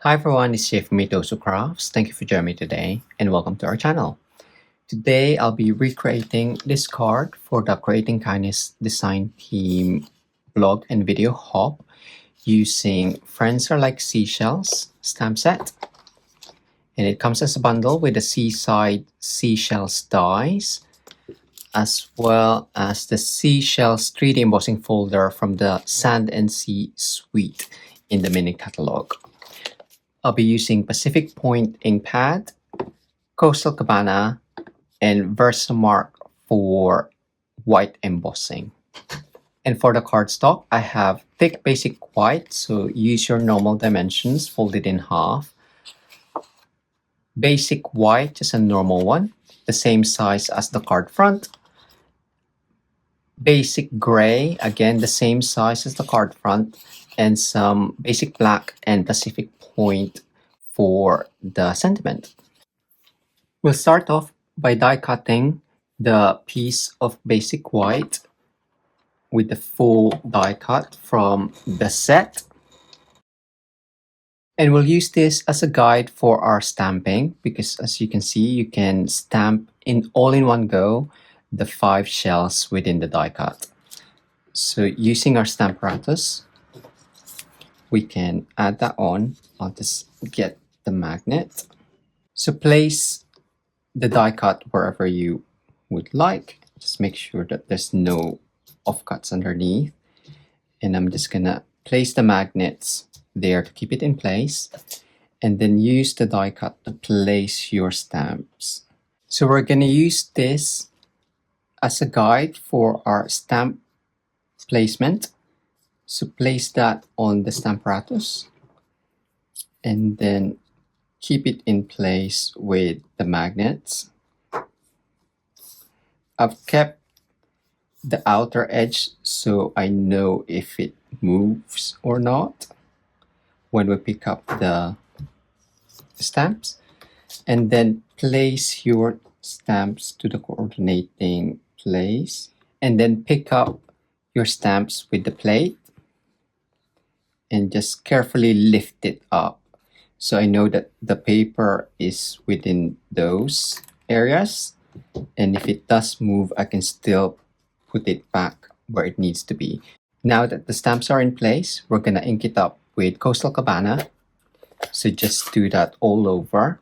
Hi everyone, it's Chef Mitosu Crafts. Thank you for joining me today and welcome to our channel. Today I'll be recreating this card for the Creating Kindness design team blog and video hub using Friends Are Like Seashells stamp set. And it comes as a bundle with the Seaside Seashells Dies as well as the Seashells 3D embossing folder from the Sand and Sea suite in the mini catalog. I'll be using Pacific Point ink pad, Coastal Cabana, and Versamark for white embossing. And for the cardstock, I have thick basic white, so use your normal dimensions, fold it in half. Basic white, just a normal one, the same size as the card front. Basic gray, again the same size as the card front, and some basic black and Pacific Point for the sentiment. We'll start off by die cutting the piece of basic white with the full die cut from the set. And we'll use this as a guide for our stamping because as you can see, you can stamp in all in one go the 5 shells within the die cut. So using our stamp apparatus, we can add that on. I'll just get the magnet. So place the die cut wherever you would like. Just make sure that there's no offcuts underneath. And I'm just gonna place the magnets there to keep it in place. And then use the die cut to place your stamps. So we're gonna use this as a guide for our stamp placement. So place that on the stamp apparatus and then keep it in place with the magnets. I've kept the outer edge so I know if it moves or not when we pick up the stamps. And then place your stamps to the coordinating place and then pick up your stamps with the plate and just carefully lift it up. So I know that the paper is within those areas, and if it does move, I can still put it back where it needs to be. Now that the stamps are in place, we're gonna ink it up with Coastal Cabana. So just do that all over.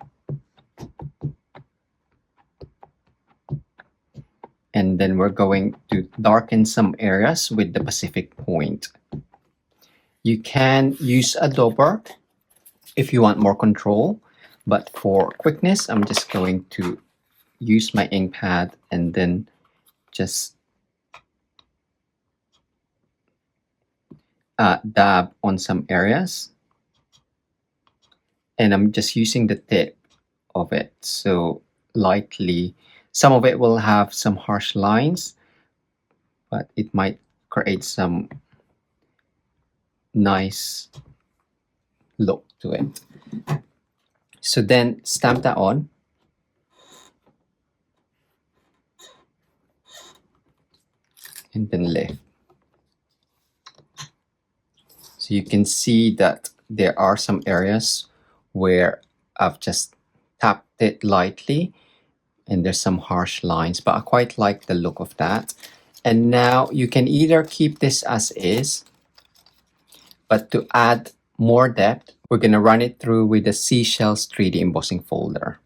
And then we're going to darken some areas with the Pacific Point. You can use a dauber if you want more control, but for quickness, I'm just going to use my ink pad and then just dab on some areas. And I'm just using the tip of it, so lightly. Some of it will have some harsh lines, but it might create some nice look to it. So then stamp that on. And then lift. So you can see that there are some areas where I've just tapped it lightly and there's some harsh lines, but I quite like the look of that. And now you can either keep this as is, but to add more depth, we're gonna run it through with the Seashells 3D embossing folder.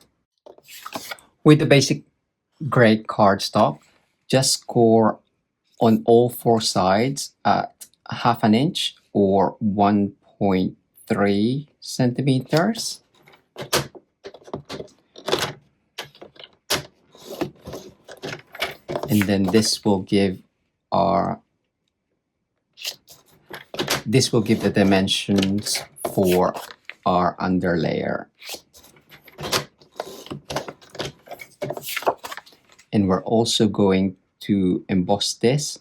With the basic gray cardstock, just score on all 4 sides at 1/2 inch or 1.3 centimeters. And then this will give the dimensions for our underlayer. And we're also going to emboss this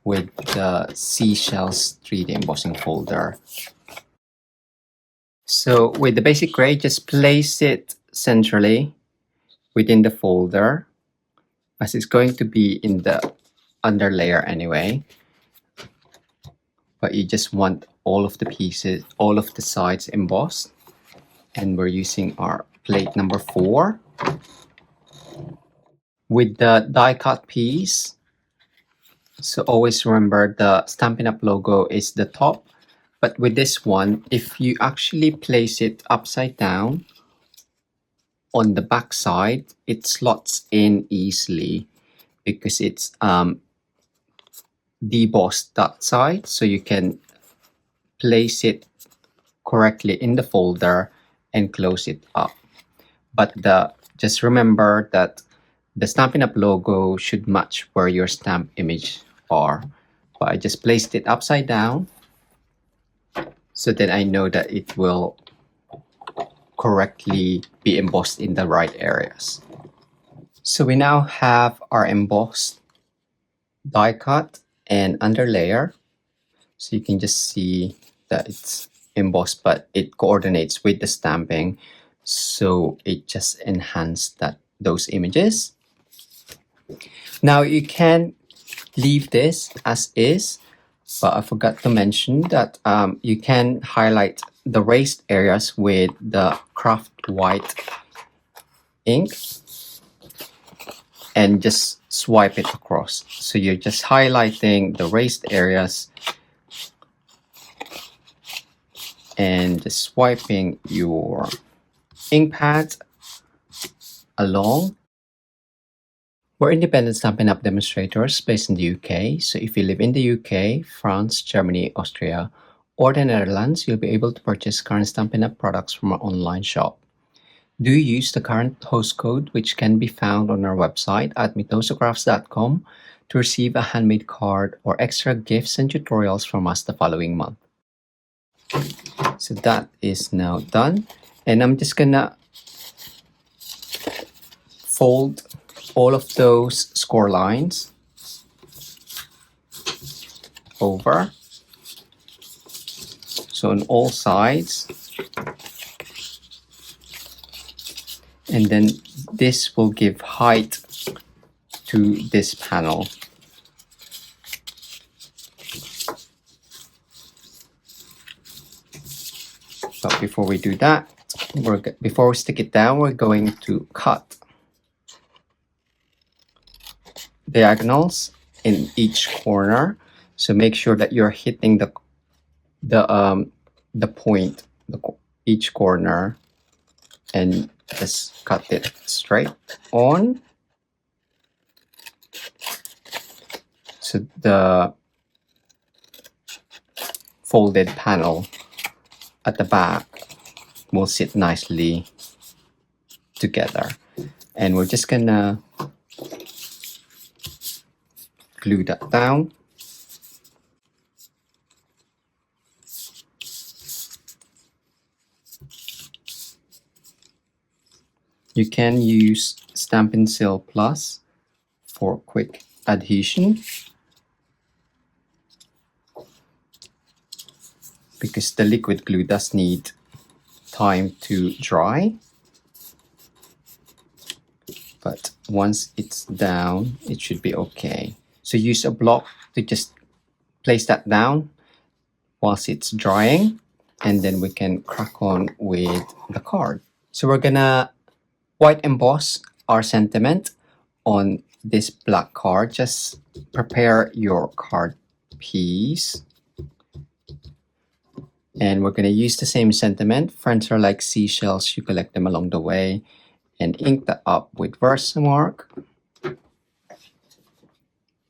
with the Seashells 3D embossing folder. So with the basic gray, just place it centrally within the folder, as it's going to be in the underlayer anyway. But you just want all of the pieces, all of the sides embossed. And we're using our plate number 4. With the die cut piece, so always remember the Stampin' Up logo is the top. But with this one, if you actually place it upside down on the back side, it slots in easily because it's debossed that side, so you can place it correctly in the folder and close it up. But just remember that the Stampin' Up logo should match where your stamp image are. But I just placed it upside down so that I know that it will correctly be embossed in the right areas. So we now have our embossed die cut and underlayer. So you can just see that it's embossed, but it coordinates with the stamping, so it just enhanced those images. Now you can leave this as is, but I forgot to mention that you can highlight the raised areas with the craft white ink and just swipe it across. So you're just highlighting the raised areas and just swiping your ink pad along. We're independent Stampin' Up demonstrators based in the UK, so if you live in the UK, France, Germany, Austria, or the Netherlands, you'll be able to purchase current Stampin' Up products from our online shop. Do use the current host code, which can be found on our website at mitosocrafts.com, to receive a handmade card or extra gifts and tutorials from us the following month. So that is now done, and I'm just gonna fold all of those score lines over, so on all sides, and then this will give height to this panel. But before we do that, before we stick it down, we're going to cut diagonals in each corner. So make sure that you're hitting the point, each corner, and just cut it straight on. So the folded panel at the back will sit nicely together. And we're just gonna glue that down. You can use Stampin' Seal Plus for quick adhesion, because the liquid glue does need time to dry. But once it's down, it should be okay. So use a block to just place that down whilst it's drying, and then we can crack on with the card. So we're gonna white emboss our sentiment on this black card. Just prepare your card piece. And we're going to use the same sentiment. Friends are like seashells, you collect them along the way. And ink that up with Versamark.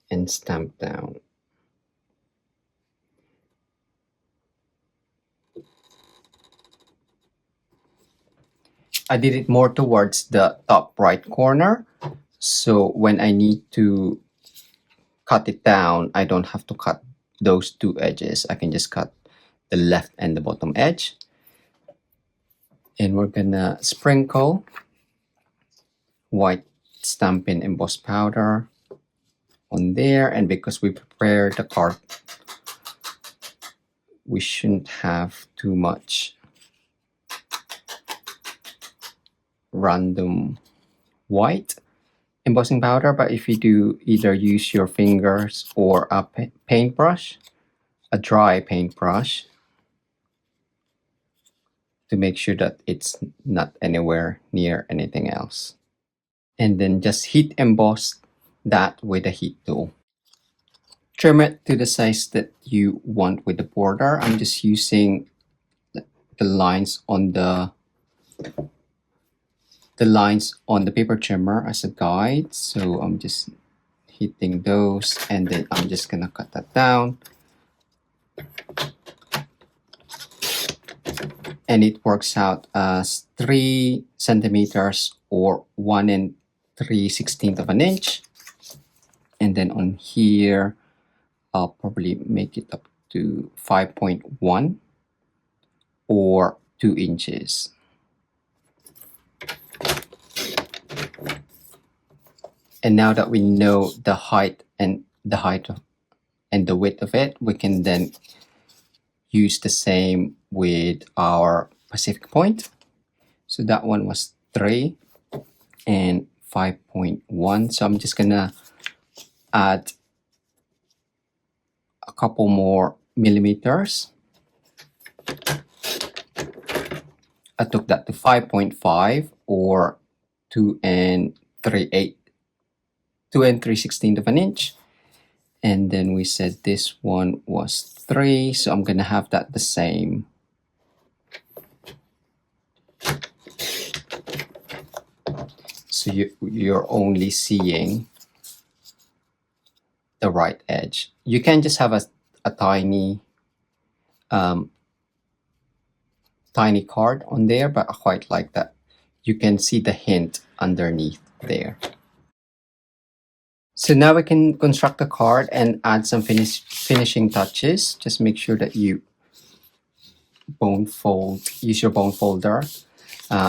And stamp down. I did it more towards the top right corner. So when I need to cut it down, I don't have to cut those two edges. I can just cut the left and the bottom edge. And we're gonna sprinkle white Stampin' Emboss powder on there. And because we prepared the card, we shouldn't have too much random white embossing powder. But if you do, either use your fingers or a paintbrush, a dry paintbrush, to make sure that it's not anywhere near anything else. And then just heat emboss that with a heat tool. Trim it to the size that you want with the border. I'm just using the lines on the paper trimmer as a guide. So I'm just hitting those, and then I'm just gonna cut that down. And it works out as 3 centimeters or 1 3/16 of an inch. And then on here, I'll probably make it up to 5.1 or 2 inches. And now that we know the height and the width of it, we can then use the same with our Pacific point. So that one was 3 and 5.1. So I'm just gonna add a couple more millimeters. I took that to 5.5 or 2 3/16 of an inch. And then we said this one was 3, so I'm gonna have that the same. So you're only seeing the right edge. You can just have a tiny tiny card on there, but I quite like that. You can see the hint underneath there. So now we can construct the card and add some finishing touches. Just make sure that you use your bone folder.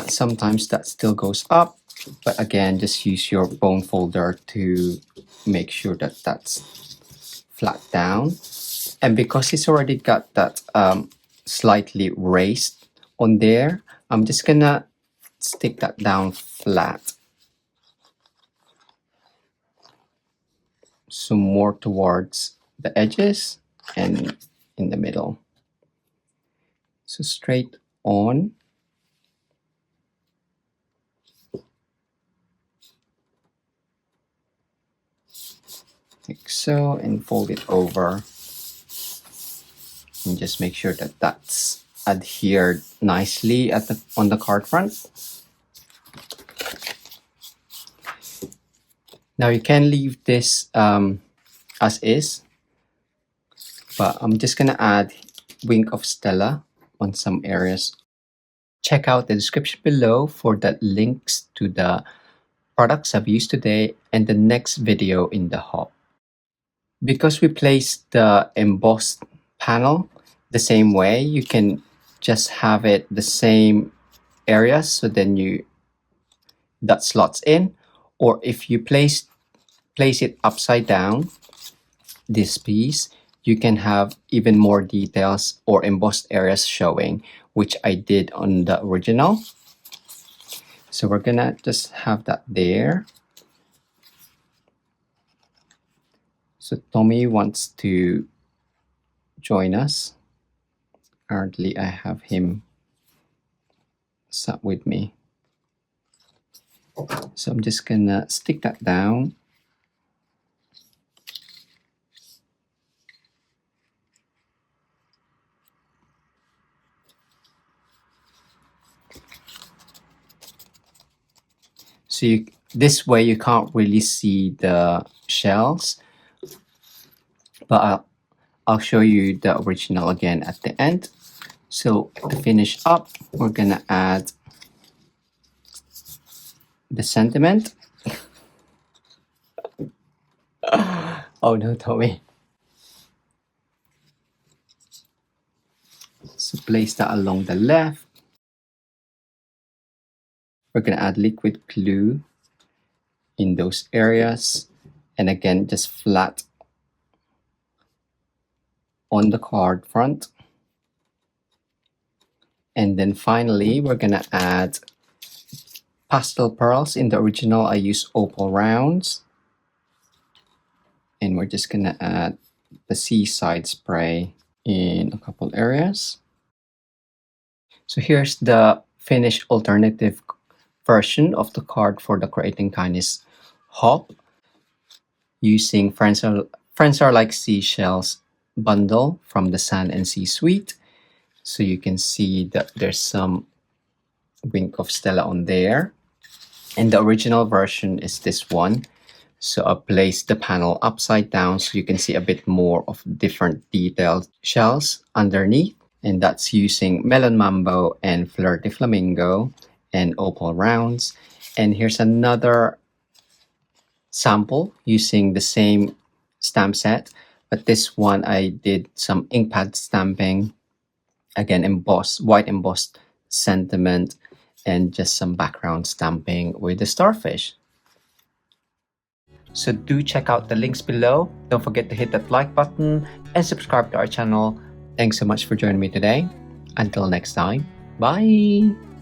Sometimes that still goes up, but again, just use your bone folder to make sure that that's flat down. And because it's already got that slightly raised on there, I'm just gonna stick that down flat. So more towards the edges and in the middle. So straight on. Like so, and fold it over. And just make sure that that's adhered nicely on the card front. Now you can leave this as is, but I'm just gonna add wing of Stella on some areas. Check out the description below for the links to the products I've used today and the next video in the hub. Because we placed the embossed panel the same way, you can just have it the same areas, so then that slots in. Or if you place it upside down, this piece, you can have even more details or embossed areas showing, which I did on the original. So we're gonna just have that there. So Tommy wants to join us. Currently I have him sat with me. So I'm just gonna stick that down. So this way you can't really see the shells, but I'll show you the original again at the end. So to finish up, we're gonna add the sentiment. Oh no, Tommy. So place that along the left. We're gonna add liquid glue in those areas, and again just flat on the card front. And then finally we're gonna add pastel pearls. In the original I use opal rounds, and we're just gonna add the seaside spray in a couple areas. So here's the finished alternative version of the card for the Creating Kindness hop using Friends Are Like Seashells bundle from the Sand and Sea suite. So you can see that there's some wink of Stella on there. And the original version is this one. So I placed the panel upside down so you can see a bit more of different detailed shells underneath. And that's using Melon Mambo and Fleur de Flamingo and Opal Rounds. And here's another sample using the same stamp set, but this one I did some ink pad stamping, again white embossed sentiment, and just some background stamping with the starfish. So do check out the links below. Don't forget to hit that like button and subscribe to our channel. Thanks so much for joining me today. Until next time, bye!